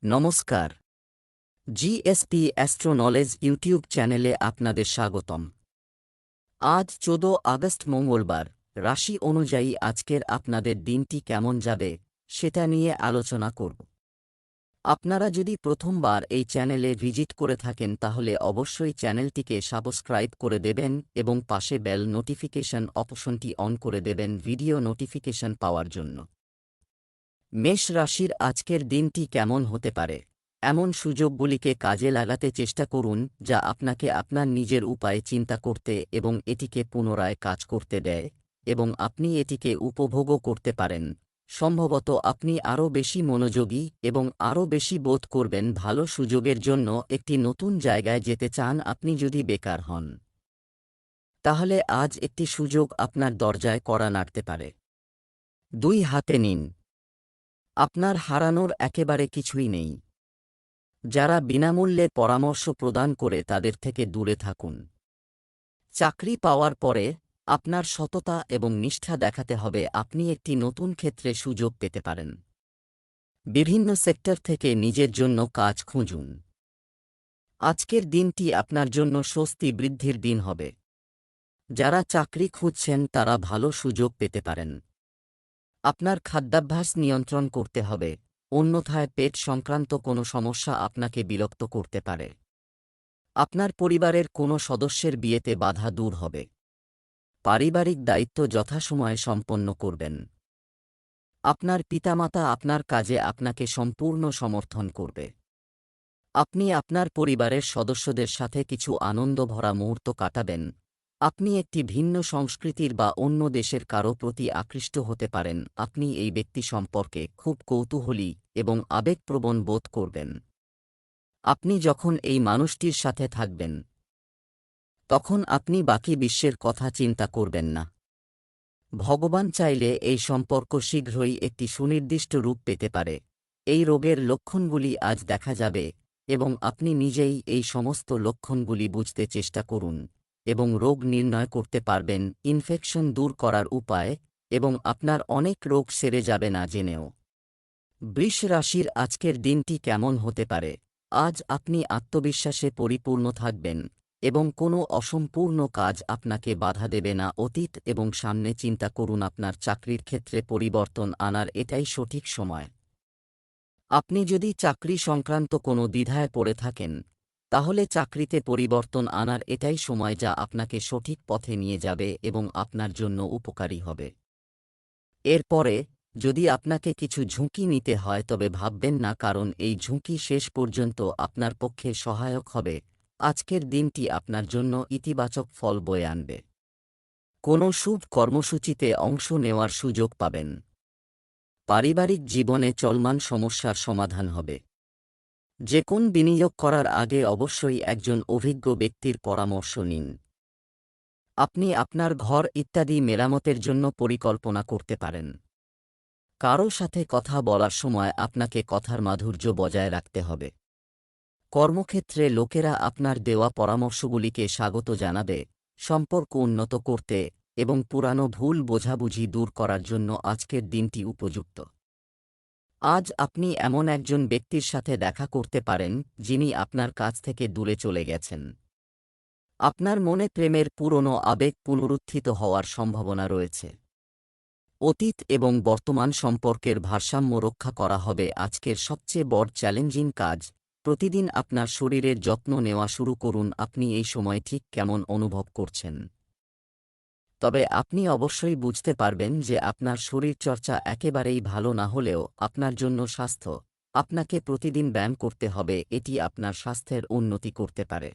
নমস্কার। GSP astro knowledge YouTube চ্যানেলে আপনাদের স্বাগতম। আজ ১৪ আগস্ট মঙ্গলবার। রাশি অনুযায়ী আজকের আপনাদের দিনটি কেমন যাবে সেটা নিয়ে আলোচনা করব। আপনারা যদি প্রথমবার এই চ্যানেলে ভিজিট করে থাকেন তাহলে অবশ্যই চ্যানেলটিকে সাবস্ক্রাইব করে দেবেন এবং পাশে বেল নোটিফিকেশন অপশনটি অন করে দেবেন ভিডিও নোটিফিকেশন পাওয়ার জন্য। মেষ রাশির আজকের দিনটি কেমন হতে পারে? এমন সুযোগগুলিকে কাজে লাগাতে চেষ্টা করুন যা আপনাকে আপনার নিজের উপায়ে চিন্তা করতে এবং এটিকে পুনরায় কাজ করতে দেয়, এবং আপনি এটিকে উপভোগও করতে পারেন। সম্ভবত আপনি আরও বেশি মনোযোগী এবং আরও বেশি বোধ করবেন ভালো সুযোগের জন্য একটি নতুন জায়গায় যেতে চান। আপনি যদি বেকার হন, তাহলে আজ একটি সুযোগ আপনার দরজায় কড়া নাড়তে পারে। দুই হাতে নিন। আপনার হারানোর একেবারে কিছুই নেই। যারা বিনামূল্যে পরামর্শ প্রদান করে তাদের থেকে দূরে থাকুন। চাকরি পাওয়ার পরে আপনার সততা এবং নিষ্ঠা দেখাতে হবে। আপনি একটি নতুন ক্ষেত্রে সুযোগ পেতে পারেন। বিভিন্ন সেক্টর থেকে নিজের জন্য কাজ খুঁজুন। আজকের দিনটি আপনার জন্য স্বস্তি বৃদ্ধির দিন হবে। যারা চাকরি খুঁজছেন তারা ভালো সুযোগ পেতে পারেন। আপনার খাদ্যাভ্যাস নিয়ন্ত্রণ করতে হবে, অন্যথায় পেট সংক্রান্ত কোনো সমস্যা আপনাকে বিরক্ত করতে পারে। আপনার পরিবারের কোনো সদস্যের বিয়েতে বাধা দূর হবে। পারিবারিক দায়িত্ব যথাসময়ে সম্পন্ন করবেন। আপনার পিতামাতা আপনার কাজে আপনাকে সম্পূর্ণ সমর্থন করবে। আপনি আপনার পরিবারের সদস্যদের সাথে কিছু আনন্দ ভরা মুহূর্ত কাটাবেন। আপনি একটি ভিন্ন সংস্কৃতির বা অন্য দেশের কারো প্রতি আকৃষ্ট হতে পারেন। আপনি এই ব্যক্তি সম্পর্কে খুব কৌতূহলী এবং আবেগপ্রবণ বোধ করবেন। আপনি যখন এই মানুষটির সাথে থাকবেন, তখন আপনি বাকি বিশ্বের কথা চিন্তা করবেন না। ভগবান চাইলে এই সম্পর্ক শীঘ্রই একটি সুনির্দিষ্ট রূপ পেতে পারে। এই রোগের লক্ষণগুলি আজ দেখা যাবে এবং আপনি নিজেই এই সমস্ত লক্ষণগুলি বুঝতে চেষ্টা করুন এবং রোগ নির্ণয় করতে পারবেন, ইনফেকশন দূর করার উপায়, এবং আপনার অনেক রোগ সেরে যাবে না জেনেও। বৃষ রাশির আজকের দিনটি কেমন হতে পারে? আজ আপনি আত্মবিশ্বাসে পরিপূর্ণ থাকবেন এবং কোনো অসম্পূর্ণ কাজ আপনাকে বাধা দেবে না। অতীত এবং সামনে চিন্তা করুন। আপনার চাকরির ক্ষেত্রে পরিবর্তন আনার এটাই সঠিক সময়। আপনি যদি চাকরি সংক্রান্ত কোনো দ্বিধায় পড়ে থাকেন, তাহলে চাকরিতে পরিবর্তন আনার এটাই সময় যা আপনাকে সঠিক পথে নিয়ে যাবে এবং আপনার জন্য উপকারী হবে। এরপরে যদি আপনাকে কিছু ঝুঁকি নিতে হয় তবে ভাববেন না, কারণ এই ঝুঁকি শেষ পর্যন্ত আপনার পক্ষে সহায়ক হবে। আজকের দিনটি আপনার জন্য ইতিবাচক ফল বয়ে আনবে। কোনো শুভ কর্মসূচিতে অংশ নেওয়ার সুযোগ পাবেন। পারিবারিক জীবনে চলমান সমস্যার সমাধান হবে। যে কোন বিনিয়োগ করার আগে অবশ্যই একজন অভিজ্ঞ ব্যক্তির পরামর্শ নিন। আপনি আপনার ঘর ইত্যাদি মেরামতের জন্য পরিকল্পনা করতে পারেন। কারো সাথে কথা বলার সময় আপনাকে কথার মাধুর্য বজায় রাখতে হবে। কর্মক্ষেত্রে লোকেরা আপনার দেওয়া পরামর্শগুলিকে স্বাগত জানাবে। সম্পর্ক উন্নত করতে এবং পুরানো ভুল বোঝাবুঝি দূর করার জন্য আজকের দিনটি উপযুক্ত। আজ আপনি এমন একজন ব্যক্তির সাথে দেখা করতে পারেন যিনি আপনার কাছ থেকে দূরে চলে গেছেন। আপনার মনে প্রেমের পুরনো আবেগ পুনরুত্থিত হওয়ার সম্ভাবনা রয়েছে। অতীত এবং বর্তমান সম্পর্কের ভারসাম্য রক্ষা করা হবে আজকের সবচেয়ে বড় চ্যালেঞ্জিং কাজ। প্রতিদিন আপনার শরীরের যত্ন নেওয়া শুরু করুন। আপনি এই সময় ঠিক কেমন অনুভব করছেন? তবে আপনি অবশ্যই বুঝতে পারবেন যে আপনার শরীরচর্চা একেবারেই ভালো না হলেও আপনার জন্য স্বাস্থ্য। আপনাকে প্রতিদিন ব্যায়াম করতে হবে, এটি আপনার স্বাস্থ্যের উন্নতি করতে পারে।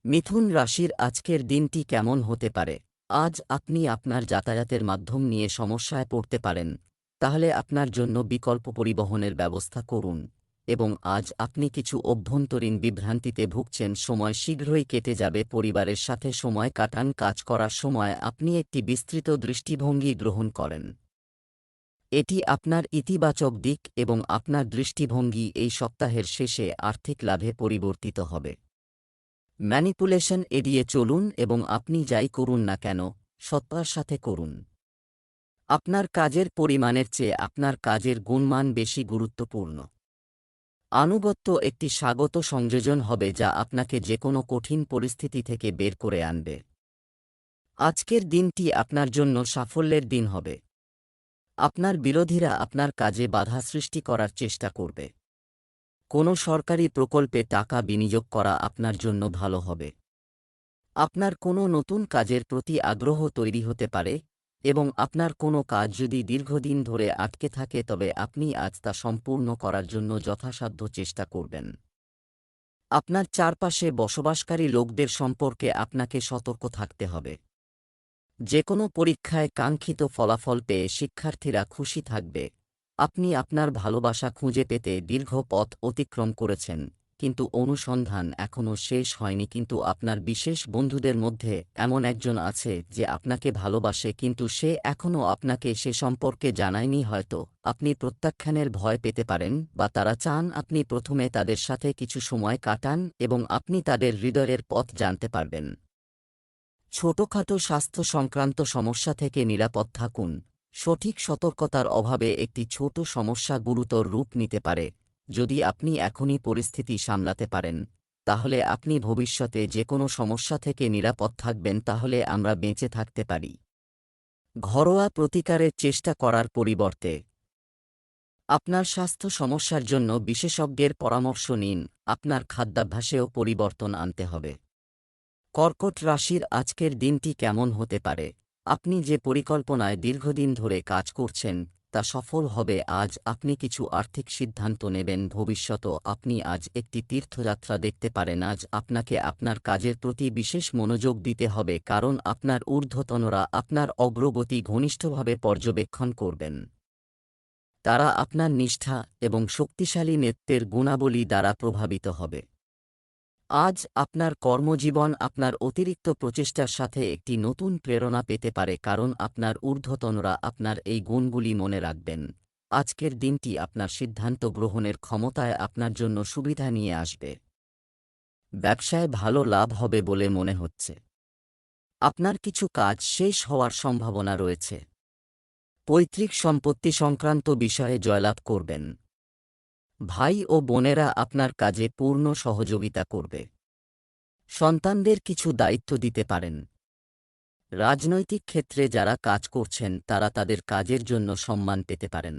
মিথুন রাশির আজকের দিনটি কেমন হতে পারে? আজ আপনি আপনার যাতায়াতের মাধ্যম নিয়ে সমস্যায় পড়তে পারেন, তাহলে আপনার জন্য বিকল্প পরিবহনের ব্যবস্থা করুন। এবং আজ আপনি কিছু অভ্যন্তরীণ বিভ্রান্তিতে ভুগছেন। সময় শীঘ্রই কেটে যাবে। পরিবারের সাথে সময় কাটান। কাজ করার সময় আপনি একটি বিস্তৃত দৃষ্টিভঙ্গি গ্রহণ করেন। এটি আপনার ইতিবাচক দিক এবং আপনার দৃষ্টিভঙ্গি এই সপ্তাহের শেষে আর্থিক লাভে পরিবর্তিত হবে। ম্যানিপুলেশন এড়িয়ে চলুন এবং আপনি যাই করুন না কেন সততার সাথে করুন। আপনার কাজের পরিমাণের চেয়ে আপনার কাজের গুণমান বেশি গুরুত্বপূর্ণ। আনুগত্য একটি স্বাগত সংযোজন হবে যা আপনাকে যেকোনো কঠিন পরিস্থিতি থেকে বের করে আনবে। আজকের দিনটি আপনার জন্য সাফল্যের দিন হবে। আপনার বিরোধীরা আপনার কাজে বাধা সৃষ্টি করার চেষ্টা করবে। কোনো সরকারি প্রকল্পে টাকা বিনিয়োগ করা আপনার জন্য ভালো হবে। আপনার কোনো নতুন কাজের প্রতি আগ্রহ তৈরি হতে পারে এবং আপনার কোনো কাজ যদি দীর্ঘদিন ধরে আটকে থাকে তবে আপনি আজ তা সম্পূর্ণ করার জন্য যথাসাধ্য চেষ্টা করবেন। আপনার চারপাশে বসবাসকারী লোকদের সম্পর্কে আপনাকে সতর্ক থাকতে হবে। যে কোনো পরীক্ষায় কাঙ্ক্ষিত ফলাফল পেয়ে শিক্ষার্থীরা খুশি থাকবে। আপনি আপনার ভালোবাসা খুঁজে পেতে দীর্ঘ পথ অতিক্রম করেছেন, কিন্তু অনুসন্ধান এখনও শেষ হয়নি। কিন্তু আপনার বিশেষ বন্ধুদের মধ্যে এমন একজন আছে যে আপনাকে ভালোবাসে কিন্তু সে এখনও আপনাকে সে সম্পর্কে জানায়নি। হয়তো আপনি প্রত্যাখ্যানের ভয় পেতে পারেন বা তারা চান আপনি প্রথমে তাদের সাথে কিছু সময় কাটান এবং আপনি তাদের হৃদয়ের পথ জানতে পারবেন। ছোটখাটো স্বাস্থ্য সংক্রান্ত সমস্যা থেকে নিরাপদ থাকুন। সঠিক সতর্কতার অভাবে একটি ছোট সমস্যা গুরুতর রূপ নিতে পারে। যদি আপনি এখনই পরিস্থিতি সামলাতে পারেন, তাহলে আপনি ভবিষ্যতে যে কোনো সমস্যা থেকে নিরাপদ থাকবেন। তাহলে আমরা বেঁচে থাকতে পারি। ঘরোয়া প্রতিকারের চেষ্টা করার পরিবর্তে আপনার স্বাস্থ্য সমস্যার জন্য বিশেষজ্ঞের পরামর্শ নিন। আপনার খাদ্যাভ্যাসেও পরিবর্তন আনতে হবে। কর্কট রাশির আজকের দিনটি কেমন হতে পারে? আপনি যে পরিকল্পনায় দীর্ঘদিন ধরে কাজ করছেন তা সফল হবে। আজ আপনি কিছু আর্থিক সিদ্ধান্ত নেবেন। ভবিষ্যতেও আপনি আজ একটি তীর্থযাত্রা দেখতে পারেন। আজ আপনাকে আপনার কাজের প্রতি বিশেষ মনোযোগ দিতে হবে, কারণ আপনার ঊর্ধ্বতনরা আপনার অগ্রগতি ঘনিষ্ঠভাবে পর্যবেক্ষণ করবেন। তারা আপনার নিষ্ঠা এবং শক্তিশালী নেতৃত্বের গুণাবলী দ্বারা প্রভাবিত হবে। আজ আপনার কর্মজীবন আপনার অতিরিক্ত প্রচেষ্টার সাথে একটি নতুন প্রেরণা পেতে পারে, কারণ আপনার ঊর্ধ্বতনরা আপনার এই গুণগুলি মনে রাখবেন। আজকের দিনটি আপনার সিদ্ধান্ত গ্রহণের ক্ষমতায় আপনার জন্য সুবিধা নিয়ে আসবে। ব্যবসায় ভালো লাভ হবে বলে মনে হচ্ছে। আপনার কিছু কাজ শেষ হওয়ার সম্ভাবনা রয়েছে। পৈতৃক সম্পত্তি সংক্রান্ত বিষয়ে জয়লাভ করবেন। ভাই ও বোনেরা আপনার কাজে পূর্ণ সহযোগিতা করবে। সন্তানদের কিছু দায়িত্ব দিতে পারেন। রাজনৈতিক ক্ষেত্রে যারা কাজ করছেন তারা তাদের কাজের জন্য সম্মান পেতে পারেন।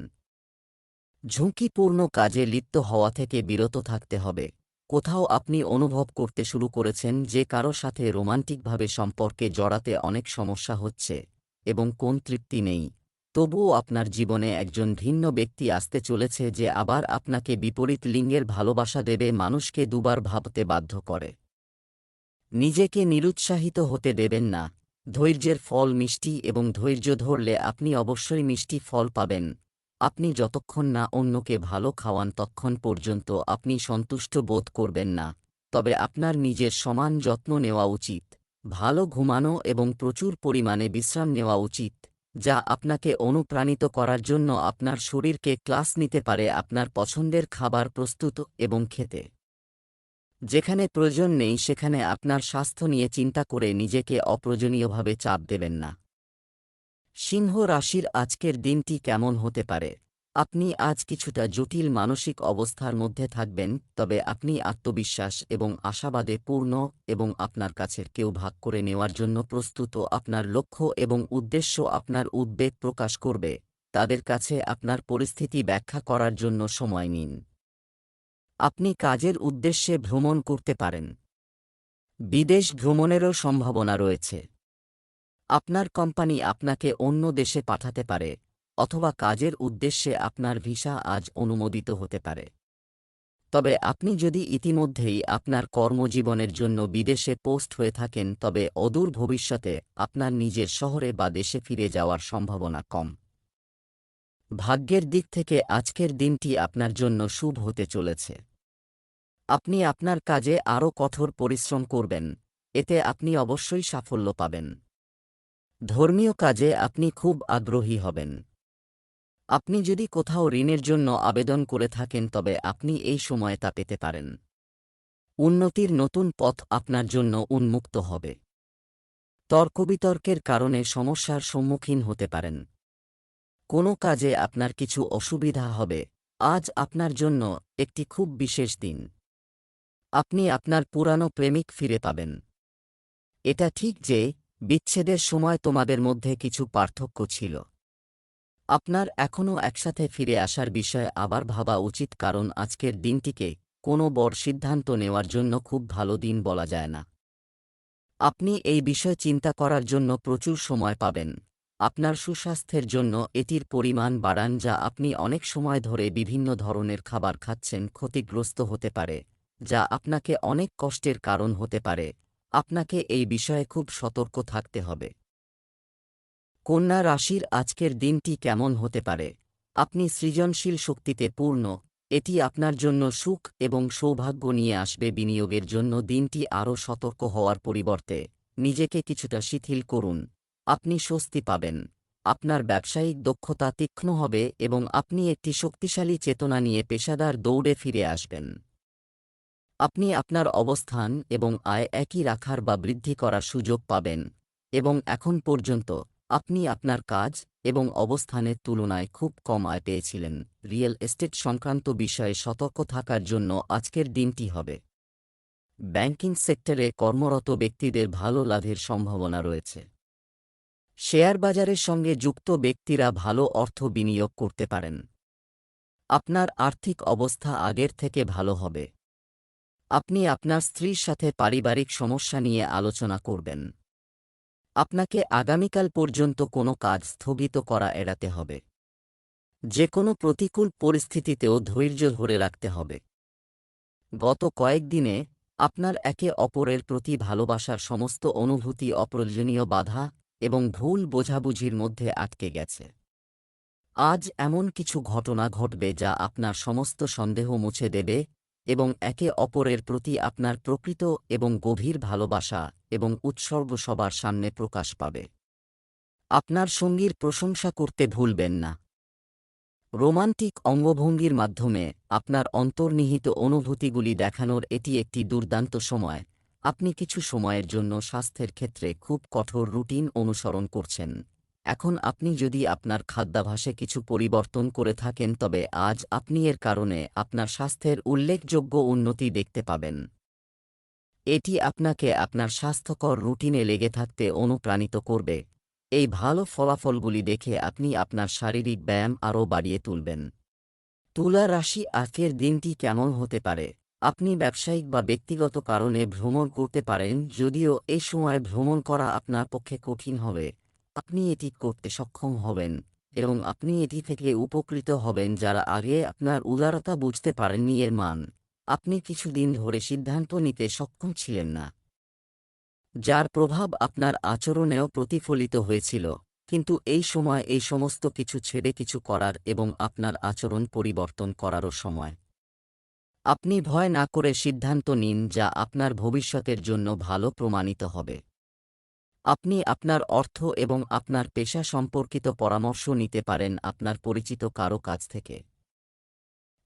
ঝুঁকিপূর্ণ কাজে লিপ্ত হওয়া থেকে বিরত থাকতে হবে। কোথাও আপনি অনুভব করতে শুরু করেছেন যে কারো সাথে রোমান্টিকভাবে সম্পর্কে জড়াতে অনেক সমস্যা হচ্ছে এবং কোন তৃপ্তি নেই। তবুও আপনার জীবনে একজন ভিন্ন ব্যক্তি আসতে চলেছে যে আবার আপনাকে বিপরীত লিঙ্গের ভালোবাসা দেবে, মানুষকে দুবার ভাবতে বাধ্য করে। নিজেকে নিরুৎসাহিত হতে দেবেন না। ধৈর্যের ফল মিষ্টি এবং ধৈর্য ধরলে আপনি অবশ্যই মিষ্টি ফল পাবেন। আপনি যতক্ষণ না অন্যকে ভালো খাওয়ান ততক্ষণ পর্যন্ত আপনি সন্তুষ্ট বোধ করবেন না। তবে আপনার নিজের সমান যত্ন নেওয়া উচিত। ভালো ঘুমানো এবং প্রচুর পরিমাণে বিশ্রাম নেওয়া উচিত, যা আপনাকে অনুপ্রাণিত করার জন্য আপনার শরীরকে ক্লাস নিতে পারে আপনার পছন্দের খাবার প্রস্তুত এবং খেতে। যেখানে প্রয়োজন নেই সেখানে আপনার স্বাস্থ্য নিয়ে চিন্তা করে নিজেকে অপ্রয়োজনীয়ভাবে চাপ দেবেন না। সিংহ রাশির আজকের দিনটি কেমন হতে পারে? আপনি আজ কিছুটা জটিল মানসিক অবস্থার মধ্যে থাকবেন, তবে আপনি আত্মবিশ্বাস এবং আশাবাদে পূর্ণ এবং আপনার কাছের কেউ ভাগ করে নেওয়ার জন্য প্রস্তুত। আপনার লক্ষ্য এবং উদ্দেশ্য আপনার উদ্বেগ প্রকাশ করবে। তাদের কাছে আপনার পরিস্থিতি ব্যাখ্যা করার জন্য সময় নিন। আপনি কাজের উদ্দেশ্যে ভ্রমণ করতে পারেন। বিদেশ ভ্রমণেরও সম্ভাবনা রয়েছে। আপনার কোম্পানি আপনাকে অন্য দেশে পাঠাতে পারে অথবা কাজের উদ্দেশ্যে আপনার ভিসা আজ অনুমোদিত হতে পারে। তবে আপনি যদি ইতিমধ্যেই আপনার কর্মজীবনের জন্য বিদেশে পোস্ট হয়ে থাকেন তবে অদূর ভবিষ্যতে আপনার নিজের শহরে বা দেশে ফিরে যাওয়ার সম্ভাবনা কম। ভাগ্যের দিক থেকে আজকের দিনটি আপনার জন্য শুভ হতে চলেছে। আপনি আপনার কাজে আরও কঠোর পরিশ্রম করবেন, এতে আপনি অবশ্যই সাফল্য পাবেন। ধর্মীয় কাজে আপনি খুব আগ্রহী হবেন। আপনি যদি কোথাও ঋণের জন্য আবেদন করে থাকেন তবে আপনি এই সময়ে তা পেতে পারেন। উন্নতির নতুন পথ আপনার জন্য উন্মুক্ত হবে। তর্কবিতর্কের কারণে সমস্যার সম্মুখীন হতে পারেন। কোনো কাজে আপনার কিছু অসুবিধা হবে। আজ আপনার জন্য একটি খুব বিশেষ দিন। আপনি আপনার পুরানো প্রেমিক ফিরে পাবেন। এটা ঠিক যে বিচ্ছেদের সময় তোমাদের মধ্যে কিছু পার্থক্য ছিল। আপনার এখনও একসাথে ফিরে আসার বিষয়ে আবার ভাবা উচিত, কারণ আজকের দিনটিকে কোনো বড় সিদ্ধান্ত নেওয়ার জন্য খুব ভালো দিন বলা যায় না। আপনি এই বিষয়ে চিন্তা করার জন্য প্রচুর সময় পাবেন। আপনার সুস্বাস্থ্যের জন্য এটির পরিমাণ বাড়ান। যা আপনি অনেক সময় ধরে বিভিন্ন ধরনের খাবার খাচ্ছেন ক্ষতিগ্রস্ত হতে পারে, যা আপনাকে অনেক কষ্টের কারণ হতে পারে। আপনাকে এই বিষয়ে খুব সতর্ক থাকতে হবে। কন্যা রাশির আজকের দিনটি কেমন হতে পারে? আপনি সৃজনশীল শক্তিতে পূর্ণ। এটি আপনার জন্য সুখ এবং সৌভাগ্য নিয়ে আসবে। বিনিয়োগের জন্য দিনটি আরও সতর্ক হওয়ার পরিবর্তে নিজেকে কিছুটা শিথিল করুন। আপনি স্বস্তি পাবেন। আপনার ব্যবসায়িক দক্ষতা তীক্ষ্ণ হবে এবং আপনি একটি শক্তিশালী চেতনা নিয়ে পেশাদার দৌড়ে ফিরে আসবেন। আপনি আপনার অবস্থান এবং আয় একই রাখার বা বৃদ্ধি করার সুযোগ পাবেন, এবং এখন পর্যন্ত আপনি আপনার কাজ এবং অবস্থানের তুলনায় খুব কম আয় পেয়েছিলেন। রিয়েল এস্টেট সংক্রান্ত বিষয়ে সতর্ক থাকার জন্য আজকের দিনটি হবে। ব্যাংকিং সেক্টরে কর্মরত ব্যক্তিদের ভালো লাভের সম্ভাবনা রয়েছে। শেয়ার বাজারের সঙ্গে যুক্ত ব্যক্তিরা ভালো অর্থ বিনিয়োগ করতে পারেন। আপনার আর্থিক অবস্থা আগের থেকে ভালো হবে। আপনি আপনার স্ত্রীর সাথে পারিবারিক সমস্যা নিয়ে আলোচনা করবেন। আপনাকে আগামীকাল পর্যন্ত কোনো কাজ স্থগিত করা এড়াতে হবে। যে কোনো প্রতিকূল পরিস্থিতিতেও ধৈর্য ধরে রাখতে হবে। গত কয়েকদিনে আপনার একে অপরের প্রতি ভালোবাসার সমস্ত অনুভূতি অপ্রয়োজনীয় বাধা এবং ভুল বোঝাবুঝির মধ্যে আটকে গেছে। আজ এমন কিছু ঘটনা ঘটবে যা আপনার সমস্ত সন্দেহ মুছে দেবে এবং একে অপরের প্রতি আপনার প্রকৃত এবং গভীর ভালোবাসা এবং উৎসর্গ সবার সামনে প্রকাশ পাবে। আপনার সঙ্গীর প্রশংসা করতে ভুলবেন না। রোমান্টিক অঙ্গভঙ্গির মাধ্যমে আপনার অন্তর্নিহিত অনুভূতিগুলি দেখানোর এটি একটি দুর্দান্ত সময়। আপনি কিছু সময়ের জন্য স্বাস্থ্যের ক্ষেত্রে খুব কঠোর রুটিন অনুসরণ করছেন। এখন আপনি যদি আপনার খাদ্যাভ্যাসে কিছু পরিবর্তন করে থাকেন, তবে আজ আপনি এর কারণে আপনার স্বাস্থ্যের উল্লেখযোগ্য উন্নতি দেখতে পাবেন। এটি আপনাকে আপনার স্বাস্থ্যকর রুটিনে লেগে থাকতে অনুপ্রাণিত করবে। এই ভালো ফলাফলগুলি দেখে আপনি আপনার শারীরিক ব্যায়াম আরও বাড়িয়ে তুলবেন। তুলা রাশি আজকের দিনটি কেমন হতে পারে? আপনি ব্যবসায়িক বা ব্যক্তিগত কারণে ভ্রমণ করতে পারেন, যদিও এই সময় ভ্রমণ করা আপনার পক্ষে কঠিন হবে। আপনি এটি করতে সক্ষম হবেন এবং আপনি এটি থেকে উপকৃত হবেন যারা আগে আপনার উদারতা বুঝতে পারেননি এর মান। আপনি কিছুদিন ধরে সিদ্ধান্ত নিতে সক্ষম ছিলেন না, যার প্রভাব আপনার আচরণেও প্রতিফলিত হয়েছিল, কিন্তু এই সময় এই সমস্ত কিছু ছেড়ে কিছু করার এবং আপনার আচরণ পরিবর্তন করারও সময়। আপনি ভয় না করে সিদ্ধান্ত নিন যা আপনার ভবিষ্যতের জন্য ভালো প্রমাণিত হবে। আপনি আপনার অর্থ এবং আপনার পেশা সম্পর্কিত পরামর্শ নিতে পারেন আপনার পরিচিত কারো কাছ থেকে,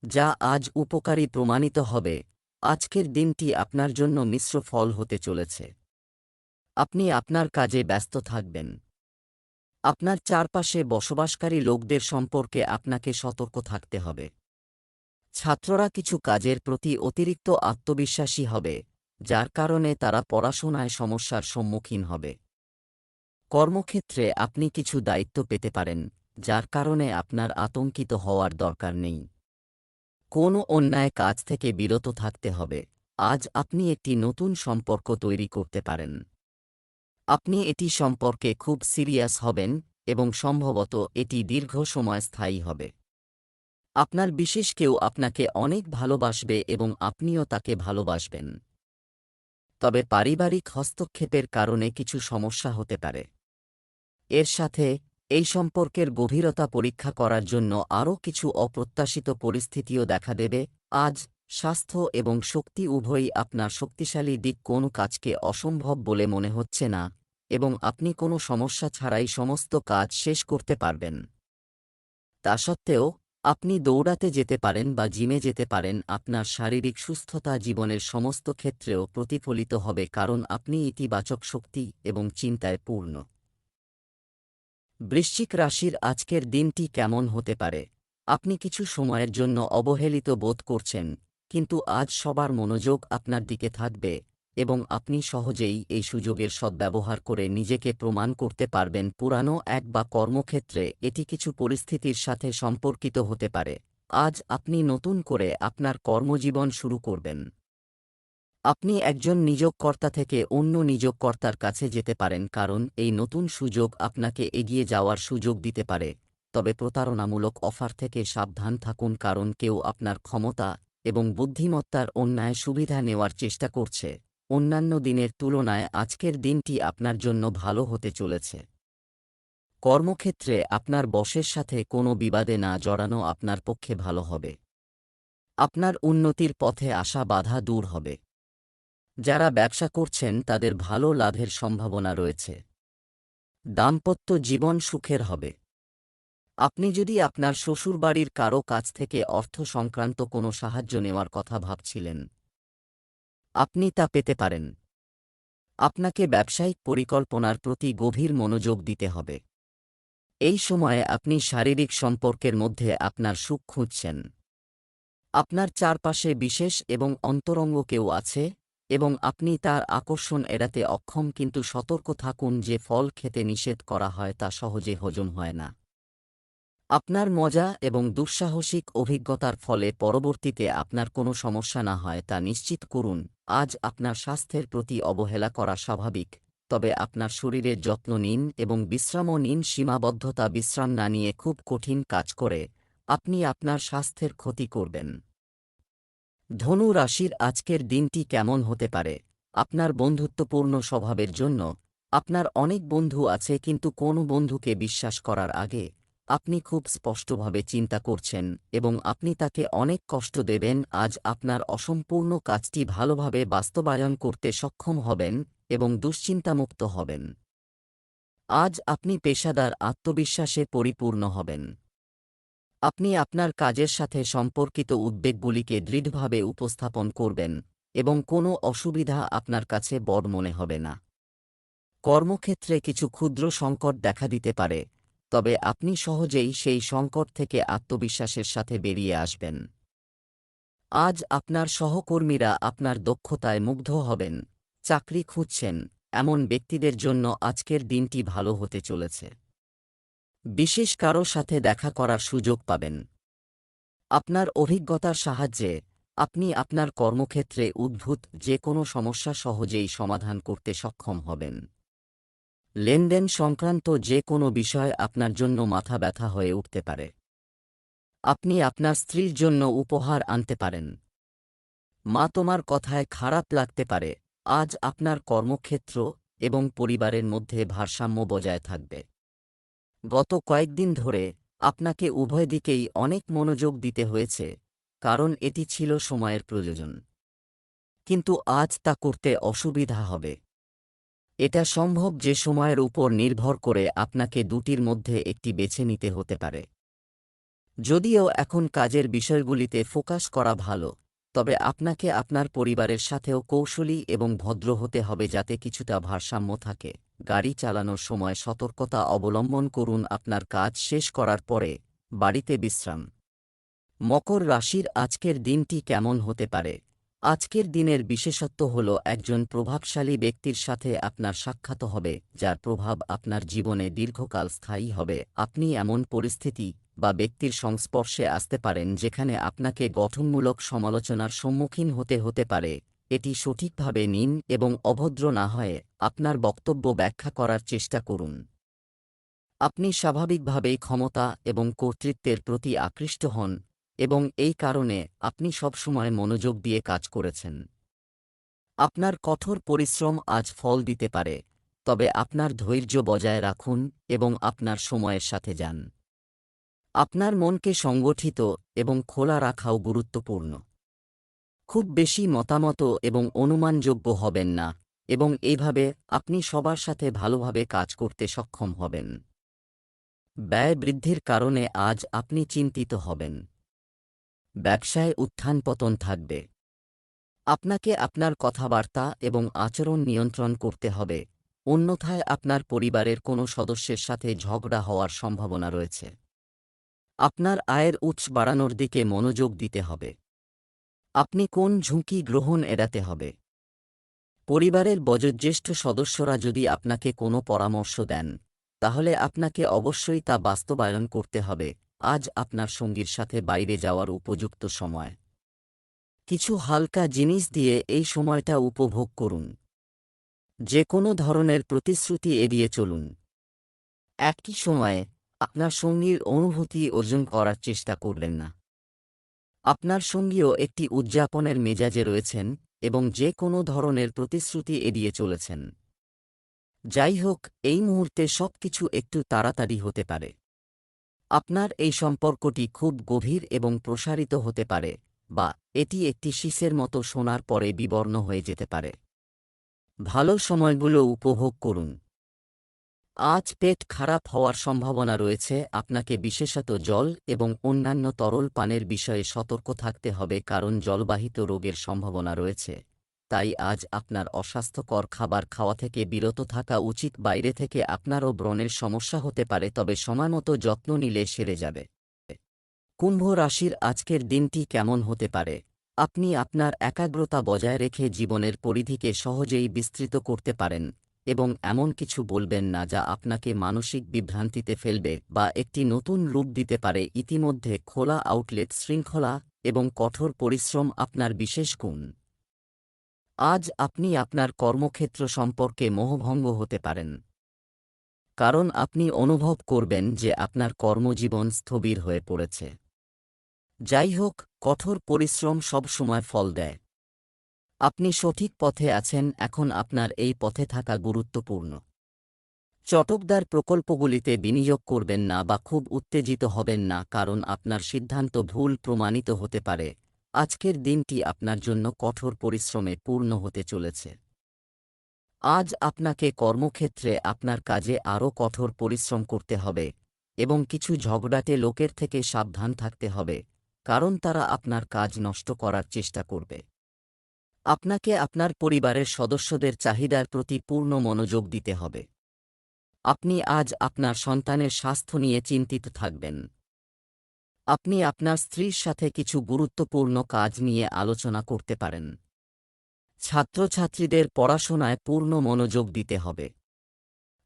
যা আজ উপকারী প্রমাণিত হবে। আজকের দিনটি আপনার জন্য মিশ্র ফল হতে চলেছে। আপনি আপনার কাজে ব্যস্ত থাকবেন। আপনার চারপাশে বসবাসকারী লোকদের সম্পর্কে আপনাকে সতর্ক থাকতে হবে। ছাত্ররা কিছু কাজের প্রতি অতিরিক্ত আত্মবিশ্বাসী হবে, যার কারণে তারা পড়াশোনায় সমস্যার সম্মুখীন হবে। কর্মক্ষেত্রে আপনি কিছু দায়িত্ব পেতে পারেন, যার কারণে আপনার আতঙ্কিত হওয়ার দরকার নেই। কোনো অন্যায় কাজ থেকে বিরত থাকতে হবে। আজ আপনি একটি নতুন সম্পর্ক তৈরি করতে পারেন। আপনি এটি সম্পর্কে খুব সিরিয়াস হবেন এবং সম্ভবত এটি দীর্ঘ সময় স্থায়ী হবে। আপনার বিশেষ কেউ আপনাকে অনেক ভালোবাসবে এবং আপনিও তাকে ভালোবাসবেন। তবে পারিবারিক হস্তক্ষেপের কারণে কিছু সমস্যা হতে পারে। এর সাথে এই সম্পর্কের গভীরতা পরীক্ষা করার জন্য আরও কিছু অপ্রত্যাশিত পরিস্থিতিও দেখা দেবে। আজ স্বাস্থ্য এবং শক্তি উভয়ই আপনার শক্তিশালী দিক। কোনো কাজকে অসম্ভব বলে মনে হচ্ছে না এবং আপনি কোনো সমস্যা ছাড়াই সমস্ত কাজ শেষ করতে পারবেন। তা সত্ত্বেও আপনি দৌড়াতে যেতে পারেন বা জিমে যেতে পারেন। আপনার শারীরিক সুস্থতা জীবনের সমস্ত ক্ষেত্রেও প্রতিফলিত হবে, কারণ আপনি ইতিবাচক শক্তি এবং চিন্তায় পূর্ণ। বৃশ্চিক রাশির আজকের দিনটি কেমন হতে পারে? আপনি কিছু সময়ের জন্য অবহেলিত বোধ করছেন, কিন্তু আজ সবার মনোযোগ আপনার দিকে থাকবে এবং আপনি সহজেই এই সুযোগের সদ্ব্যবহার করে নিজেকে প্রমাণ করতে পারবেন। পুরানো এক বা কর্মক্ষেত্রে এটি কিছু পরিস্থিতির সাথে সম্পর্কিত হতে পারে। আজ আপনি নতুন করে আপনার কর্মজীবন শুরু করবেন। আপনি একজন নিয়োগকর্তা থেকে অন্য নিয়োগকর্তার কাছে যেতে পারেন, কারণ এই নতুন সুযোগ আপনাকে এগিয়ে যাওয়ার সুযোগ দিতে পারে। তবে প্রতারণামূলক অফার থেকে সাবধান থাকুন, কারণ কেউ আপনার ক্ষমতা এবং বুদ্ধিমত্তার অন্যায় সুবিধা নেওয়ার চেষ্টা করছে। অন্যান্য দিনের তুলনায় আজকের দিনটি আপনার জন্য ভালো হতে চলেছে। কর্মক্ষেত্রে আপনার বসের সাথে কোনো বিবাদে না জড়ানো আপনার পক্ষে ভালো হবে। আপনার উন্নতির পথে আসা বাধা দূর হবে। যারা ব্যবসা করছেন তাদের ভালো লাভের সম্ভাবনা রয়েছে। দাম্পত্য জীবন সুখের হবে। আপনি যদি আপনার শ্বশুরবাড়ির কারও কাছ থেকে অর্থ সংক্রান্ত কোনো সাহায্য নেওয়ার কথা ভাবছিলেন, আপনি তা পেতে পারেন। আপনাকে ব্যবসায়িক পরিকল্পনার প্রতি গভীর মনোযোগ দিতে হবে। এই সময়ে আপনি শারীরিক সম্পর্কের মধ্যে আপনার সুখ খুঁজছেন। আপনার চারপাশে বিশেষ এবং অন্তরঙ্গ কেউ আছে এবং আপনি তার আকর্ষণ এড়াতে অক্ষম, কিন্তু সতর্ক থাকুন যে ফল খেতে নিষেধ করা হয় তা সহজে হজম হয় না। আপনার মজা এবং দুঃসাহসিক অভিজ্ঞতার ফলে পরবর্তীতে আপনার কোনো সমস্যা না হয় তা নিশ্চিত করুন। আজ আপনার স্বাস্থ্যের প্রতি অবহেলা করা স্বাভাবিক, তবে আপনার শরীরের যত্ন নিন এবং বিশ্রামও নিন। সীমাবদ্ধতা বিশ্রাম না নিয়ে খুব কঠিন কাজ করে আপনি আপনার স্বাস্থ্যের ক্ষতি করবেন। ধনু রাশির আজকের দিনটি কেমন হতে পারে? আপনার বন্ধুত্বপূর্ণ স্বভাবের জন্য আপনার অনেক বন্ধু আছে, কিন্তু কোনো বন্ধুকে বিশ্বাস করার আগে আপনি খুব স্পষ্টভাবে চিন্তা করছেন এবং আপনি তাকে অনেক কষ্ট দেবেন। আজ আপনার অসম্পূর্ণ কাজটি ভালোভাবে বাস্তবায়ন করতে সক্ষম হবেন এবং দুশ্চিন্তামুক্ত হবেন। আজ আপনি পেশাদার আত্মবিশ্বাসে পরিপূর্ণ হবেন। আপনি আপনার কাজের সাথে সম্পর্কিত উদ্বেগগুলিকে দৃঢ়ভাবে উপস্থাপন করবেন এবং কোনো অসুবিধা আপনার কাছে বড় মনে হবে না। কর্মক্ষেত্রে কিছু ক্ষুদ্র সংকট দেখা দিতে পারে, তবে আপনি সহজেই সেই সংকট থেকে আত্মবিশ্বাসের সাথে বেরিয়ে আসবেন। আজ আপনার সহকর্মীরা আপনার দক্ষতায় মুগ্ধ হবেন। চাকরি খুঁজছেন এমন ব্যক্তিদের জন্য আজকের দিনটি ভালো হতে চলেছে। বিশেষ কারো সাথে দেখা করার সুযোগ পাবেন। আপনার অভিজ্ঞতার সাহায্যে আপনি আপনার কর্মক্ষেত্রে উদ্ভূত যে কোনো সমস্যা সহজেই সমাধান করতে সক্ষম হবেন। লেনদেন সংক্রান্ত যে কোনো বিষয় আপনার জন্য মাথা ব্যথা হয়ে উঠতে পারে। আপনি আপনার স্ত্রীর জন্য উপহার আনতে পারেন। মা তোমার কথায় খারাপ লাগতে পারে। আজ আপনার কর্মক্ষেত্র এবং পরিবারের মধ্যে ভারসাম্য বজায় থাকবে। গত কয়েকদিন ধরে আপনাকে উভয় দিকেই অনেক মনোযোগ দিতে হয়েছে, কারণ এটি ছিল সময়ের প্রয়োজন। কিন্তু আজ তা করতে অসুবিধা হবে। এটা সম্ভব যে সময়ের উপর নির্ভর করে আপনাকে দুটির মধ্যে একটি বেছে নিতে হতে পারে। যদিও এখন কাজের বিষয়গুলিতে ফোকাস করা ভালো, তবে আপনাকে আপনার পরিবারের সাথেও কৌশলী এবং ভদ্র হতে হবে যাতে কিছুটা ভারসাম্য থাকে। গাড়ি চালানোর সময় সতর্কতা অবলম্বন করুন। আপনার কাজ শেষ করার পরে বাড়িতে বিশ্রাম। মকর রাশির আজকের দিনটি কেমন হতে পারে? আজকের দিনের বিশেষত্ব হল একজন প্রভাবশালী ব্যক্তির সাথে আপনার সাক্ষাৎ হবে, যার প্রভাব আপনার জীবনে দীর্ঘকাল স্থায়ী হবে। আপনি এমন পরিস্থিতি বা ব্যক্তির সংস্পর্শে আসতে পারেন যেখানে আপনাকে গঠনমূলক সমালোচনার সম্মুখীন হতে পারে। এটি সঠিকভাবে নিন এবং অভদ্র না হয়ে আপনার বক্তব্য ব্যাখ্যা করার চেষ্টা করুন। আপনি স্বাভাবিকভাবেই ক্ষমতা এবং কর্তৃত্বের প্রতি আকৃষ্ট হন এবং এই কারণে আপনি সবসময় মনোযোগ দিয়ে কাজ করেছেন। আপনার কঠোর পরিশ্রম আজ ফল দিতে পারে, তবে আপনার ধৈর্য বজায় রাখুন এবং আপনার সময়ের সাথে যান। আপনার মনকে সংগঠিত এবং খোলা রাখাও গুরুত্বপূর্ণ। খুব বেশি মতামত এবং অনুমানযোগ্য হবেন না এবং এইভাবে আপনি সবার সাথে ভালোভাবে কাজ করতে সক্ষম হবেন। ব্যয় বৃদ্ধির কারণে আজ আপনি চিন্তিত হবেন। ব্যবসায় উত্থান পতন থাকবে। আপনাকে আপনার কথাবার্তা এবং আচরণ নিয়ন্ত্রণ করতে হবে, অন্যথায় আপনার পরিবারের কোনো সদস্যের সাথে ঝগড়া হওয়ার সম্ভাবনা রয়েছে। আপনার আয়ের উৎস বাড়ানোর দিকে মনোযোগ দিতে হবে। আপনি কোন ঝুঁকি গ্রহণ এড়াতে হবে? পরিবারের বয়োজ্যেষ্ঠ সদস্যরা যদি আপনাকে কোনো পরামর্শ দেন, তাহলে আপনাকে অবশ্যই তা বাস্তবায়ন করতে হবে। আজ আপনার সঙ্গীর সাথে বাইরে যাওয়ার উপযুক্ত সময়। কিছু হালকা জিনিস দিয়ে এই সময়টা উপভোগ করুন। যে কোনো ধরনের প্রতিশ্রুতি এড়িয়ে চলুন। একই সময়ে আপনার সঙ্গীর অনুভূতি অর্জন করার চেষ্টা করবেন না। আপনার সঙ্গীও একটি উদযাপনের মেজাজে রয়েছেন এবং যে কোনো ধরনের প্রতিশ্রুতি এড়িয়ে চলেছেন। যাই হোক, এই মুহূর্তে সবকিছু একটু তাড়াতাড়ি হতে পারে। আপনার এই সম্পর্কটি খুব গভীর এবং প্রসারিত হতে পারে, বা এটি একটি শীষের মতো শোনার পরে বিবর্ণ হয়ে যেতে পারে। ভালো সময়গুলো উপভোগ করুন। আজ পেট খারাপ হওয়ার সম্ভাবনা রয়েছে। আপনাকে বিশেষত জল এবং অন্যান্য তরল পানের বিষয়ে সতর্ক থাকতে হবে, কারণ জলবাহিত রোগের সম্ভাবনা রয়েছে। তাই আজ আপনার অস্বাস্থ্যকর খাবার খাওয়া থেকে বিরত থাকা উচিত। বাইরে থেকে আপনারও ব্রণের সমস্যা হতে পারে, তবে সময়মতো যত্ন নিলে সেরে যাবে। কুম্ভ রাশির আজকের দিনটি কেমন হতে পারে? আপনি আপনার একাগ্রতা বজায় রেখে জীবনের পরিধিকে সহজেই বিস্তৃত করতে পারেন এবং এমন কিছু বলবেন না যা আপনাকে মানসিক বিভ্রান্তিতে ফেলবে বা একটি নতুন রূপ দিতে পারে। ইতিমধ্যে খোলা আউটলেট, শৃঙ্খলা এবং কঠোর পরিশ্রম আপনার বিশেষ গুণ। আজ আপনি আপনার কর্মক্ষেত্র সম্পর্কে মোহভঙ্গ হতে পারেন, কারণ আপনি অনুভব করবেন যে আপনার কর্মজীবন স্থবির হয়ে পড়েছে। যাই হোক, কঠোর পরিশ্রম সবসময় ফল দেয়। আপনি সঠিক পথে আছেন। এখন আপনার এই পথে থাকা গুরুত্বপূর্ণ। চটকদার প্রকল্পগুলিতে বিনিয়োগ করবেন না বা খুব উত্তেজিত হবেন না, কারণ আপনার সিদ্ধান্ত ভুল প্রমাণিত হতে পারে। আজকের দিনটি আপনার জন্য কঠোর পরিশ্রমে পূর্ণ হতে চলেছে। আজ আপনাকে কর্মক্ষেত্রে আপনার কাজে আরও কঠোর পরিশ্রম করতে হবে এবং কিছু ঝগড়াটে লোকের থেকে সাবধান থাকতে হবে, কারণ তারা আপনার কাজ নষ্ট করার চেষ্টা করবে। আপনাকে আপনার পরিবারের সদস্যদের চাহিদার প্রতি পূর্ণ মনোযোগ দিতে হবে। আপনি আজ আপনার সন্তানের স্বাস্থ্য নিয়ে চিন্তিত থাকবেন। আপনি আপনার স্ত্রীর সাথে কিছু গুরুত্বপূর্ণ কাজ নিয়ে আলোচনা করতে পারেন। ছাত্রছাত্রীদের পড়াশোনায় পূর্ণ মনোযোগ দিতে হবে।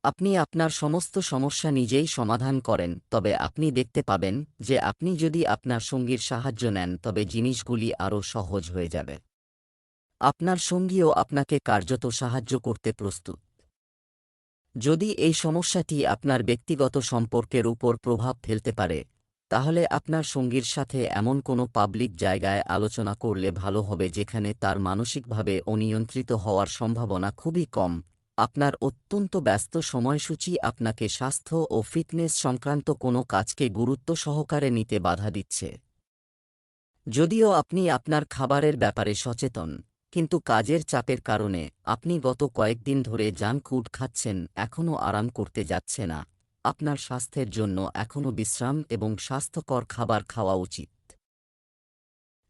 আপনি আপনার সমস্ত সমস্যা নিজেই সমাধান করেন, তবে আপনি দেখতে পাবেন যে আপনি যদি আপনার সঙ্গীর সাহায্য নেন তবে জিনিসগুলি আরও সহজ হয়ে যাবে। আপনার সঙ্গীও আপনাকে কার্যত সাহায্য করতে প্রস্তুত। যদি এই সমস্যাটি আপনার ব্যক্তিগত সম্পর্কের উপর প্রভাব ফেলতে পারে, তাহলে আপনার সঙ্গীর সাথে এমন কোনো পাবলিক জায়গায় আলোচনা করলে ভালো হবে যেখানে তার মানসিকভাবে অনিয়ন্ত্রিত হওয়ার সম্ভাবনা খুবই কম। আপনার অত্যন্ত ব্যস্ত সময়সূচি আপনাকে স্বাস্থ্য ও ফিটনেস সংক্রান্ত কোনো কাজকে গুরুত্ব সহকারে নিতে বাধা দিচ্ছে। যদিও আপনি আপনার খাবারের ব্যাপারে সচেতন, কিন্তু কাজের চাপের কারণে আপনি গত কয়েকদিন ধরে জাঙ্ক ফুড খাচ্ছেন, এখনও আরাম করতে যাচ্ছে না। আপনার স্বাস্থ্যের জন্য এখনও বিশ্রাম এবং স্বাস্থ্যকর খাবার খাওয়া উচিত।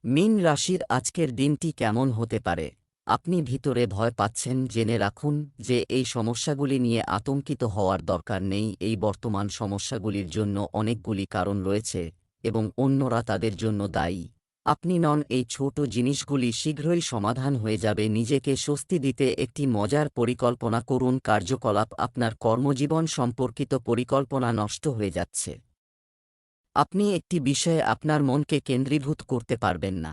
মীন রাশির আজকের দিনটি কেমন হতে পারে? আপনি ভিতরে ভয় পাচ্ছেন, জেনে রাখুন যে এই সমস্যাগুলি নিয়ে আতঙ্কিত হওয়ার দরকার নেই। এই বর্তমান সমস্যাগুলির জন্য অনেকগুলি কারণ রয়েছে এবং অন্যরা তাদের জন্য দায়ী। আপনি নন। এই ছোট জিনিসগুলি শীঘ্রই সমাধান হয়ে যাবে। নিজেকে স্বস্তি দিতে একটি মজার পরিকল্পনা করুন। কার্যকলাপ আপনার কর্মজীবন সম্পর্কিত পরিকল্পনা নষ্ট হয়ে যাচ্ছে। আপনি একটি বিষয়ে আপনার মনকে কেন্দ্রীভূত করতে পারবেন না।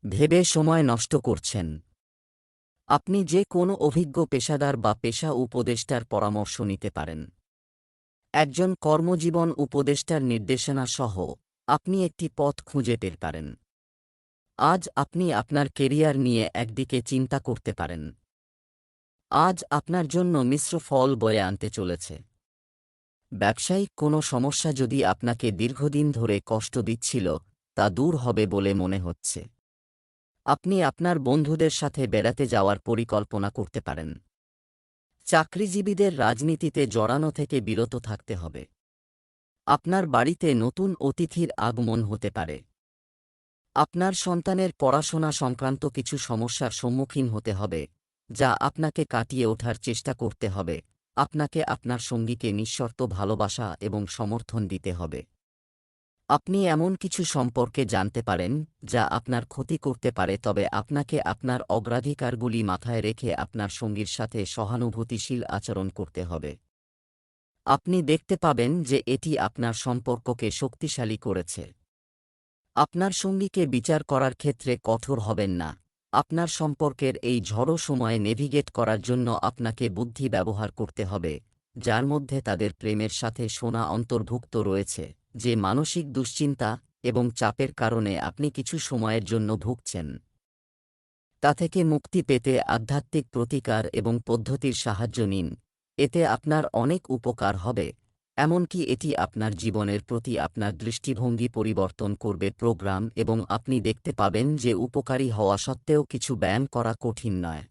ভেবে সময় নষ্ট করছেন। আপনি যে কোনো অভিজ্ঞ পেশাদার বা পেশা উপদেষ্টার পরামর্শ নিতে পারেন। একজন কর্মজীবন উপদেষ্টার নির্দেশনা সহ আপনি একটি পথ খুঁজে পেতে পারেন। আজ আপনি আপনার কেরিয়ার নিয়ে একদিকে চিন্তা করতে পারেন। আজ আপনার জন্য মিশ্র ফল বয়ে আনতে চলেছে। ব্যবসায়িক কোনো সমস্যা যদি আপনাকে দীর্ঘদিন ধরে কষ্ট দিচ্ছিল, তা দূর হবে বলে মনে হচ্ছে। আপনি আপনার বন্ধুদের সাথে বেড়াতে যাওয়ার পরিকল্পনা করতে পারেন। চাকরিজীবীদের রাজনীতিতে জড়ানো থেকে বিরত থাকতে হবে। আপনার বাড়িতে নতুন অতিথির আগমন হতে পারে। আপনার সন্তানের পড়াশোনা সংক্রান্ত কিছু সমস্যার সম্মুখীন হতে হবে, যা আপনাকে কাটিয়ে ওঠার চেষ্টা করতে হবে। আপনাকে আপনার সঙ্গীকে নিঃশর্ত ভালোবাসা এবং সমর্থন দিতে হবে। আপনি এমন কিছু সম্পর্কে জানতে পারেন যা আপনার ক্ষতি করতে পারে, তবে আপনাকে আপনার অগ্রাধিকারগুলি মাথায় রেখে আপনার সঙ্গীর সাথে সহানুভূতিশীল আচরণ করতে হবে। আপনি দেখতে পাবেন যে এটি আপনার সম্পর্ককে শক্তিশালী করেছে। আপনার সঙ্গীকে বিচার করার ক্ষেত্রে কঠোর হবেন না। আপনার সম্পর্কের এই ঝড়ো সময়ে নেভিগেট করার জন্য আপনাকে বুদ্ধি ব্যবহার করতে হবে, যার মধ্যে তাদের প্রেমের সাথে শোনা অন্তর্ভুক্ত রয়েছে, যে মানসিক দুশ্চিন্তা এবং চাপের কারণে আপনি কিছু সময়ের জন্য ভুগছেন। তা থেকে মুক্তি পেতে আধ্যাত্মিক প্রতিকার এবং পদ্ধতির সাহায্য নিন। এতে আপনার অনেক উপকার হবে, এমনকি এটি আপনার জীবনের প্রতি আপনার দৃষ্টিভঙ্গি পরিবর্তন করবে প্রোগ্রাম, এবং আপনি দেখতে পাবেন যে উপকারী হওয়া সত্ত্বেও কিছু ব্যায়াম করা কঠিন নয়।